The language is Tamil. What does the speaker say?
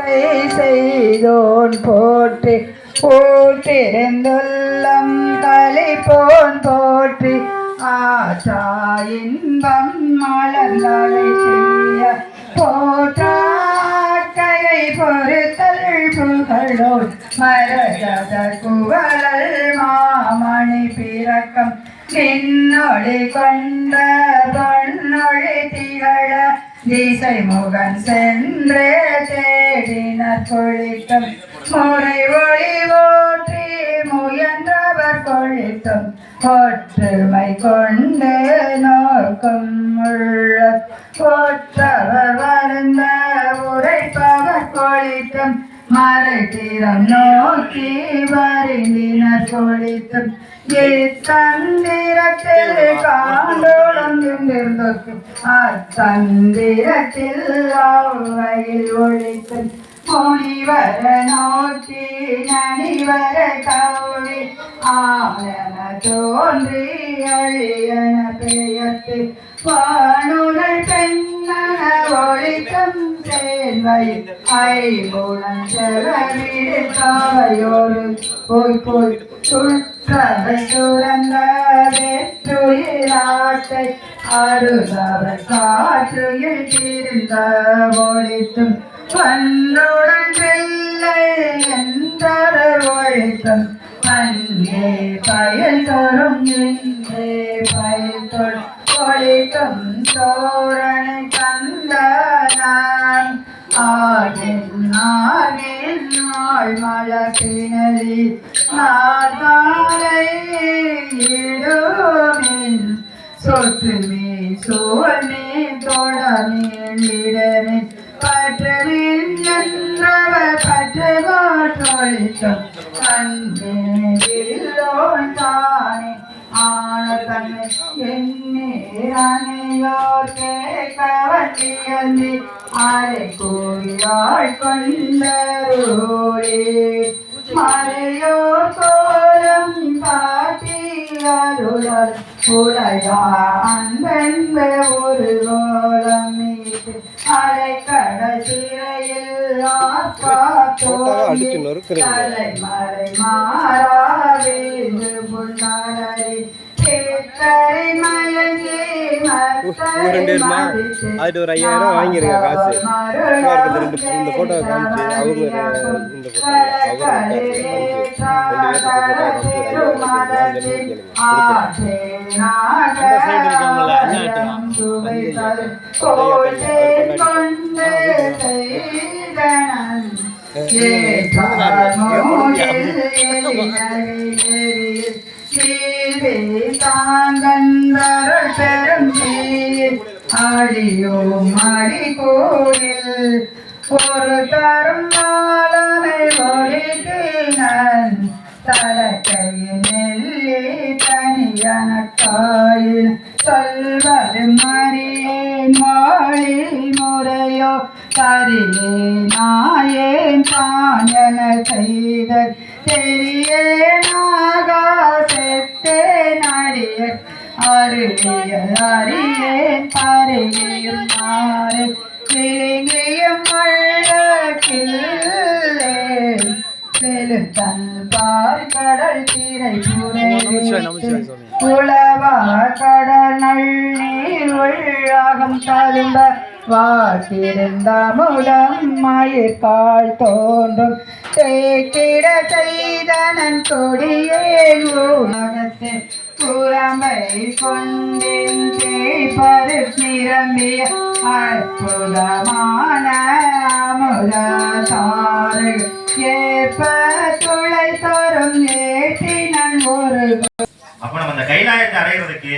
கை செய்தோன் போற்றி போற்றிருந்துள்ளம் கலிப்போன் போற்றி ஆற்றா இன்பம் மலர்களை செய்ய போற்றாக்கையை பொறுத்தல் புகழோர் மரகத குவலல் மாமணி பிறக்கம் நின்னொளி கொண்ட பொன்னொழி திகழ திசை முகன் சென்று தேடினர் கொழிக்கும் முறை ஒளி ஓற்றி முயன்றவர் கொழிக்கும் ஒற்றுமை கொண்டு நோக்கும் உள்ள ஒற்றவர் வருந்த உரைப்பவர் கொழிக்கும் மறைத்திறம் நோக்கி வருந்தினர் கொழிக்கும் இத்தந்திரத்தில் காண்டோடம் நின்றிருந்தோக்கும் அத்தந்திரத்தில் அவ்வையில் ஒழிக்கும் முனிவர நோக்கி நனிவர கௌரி ஆயன தோன்றி அழியன பெயர்த்து வானுடல் பெண்ணன ஒழிக்கும் சேர்வை ஐம்புலன் செலவிடு காவையோடு போய் போய் சுற்றவை சுரந்த வெற்றுயிராட்டை அருகவர் காற்றுயில் தீர்ந்த ஒழித்தும் பன்னுடன் பிள்ளை என்றவர் ஒழித்தும் அங்கே பயல் தரும் இன்றே பயல் தொல் ஒழித்தும் தோரணை தந்த நான் ஆகின் நாகின் நாள் மலப்பினரி நாளை இடுமின் சொற்றுமே சோழமே தொடமேண்டிடமே பற்றுவின் என்றவர் பற்றுவாற்றொழித்தும் கண்டேன் தானே ஆன தன்னை என்னே அணையோர் கேட்க வட்டியந்தி அரை கோயிலாள் கொண்டரோரே மறையோர் கோலம் காட்டி அருளர் உடையா அன்பென்ப ஒரு கோலம் மீது அலைக்கடல் சிறையில் தலைமறை மாறாவேந்து புன்னாரை கேட்டரை மயங்கி அது ஒரு 5000 வாங்கிருக்க காசு இந்த போட்டோ காமிச்சு அவங்க ஆடியோ மடி கோயில் ஒரு தரும் நாளமை ஒழித்தினன் தலக்கையில் நெல்லி தனியனக்காயில் சொல்வது மறியேன் வாழி முறையோ கரியே நாயேன் தாயன செய்த தெரியேனாக செத்தேன் அடிய அருகியல் அறியேன் பருகியும் மாறு கிளிங்கியும் மழக்கில்லே செலுத்தல் பார்கடல் திரை உளவா கடல் நீர் உள்ளாகம் தரும்ப வாக்கிருந்த மூலம் மயிர்கால் தோன்றும் தேக்கிட செய்தனன் கொடியே ஊனகத்தை புறமை கொண்டின் தேய்பரு நிரம்பிய அற்புதமான அமுதாறு ஏற்ப துளை தரும் ஏற்றினன் ஒரு அப்ப நம்ம அந்த கைலாயத்தை அடைகிறதுக்கு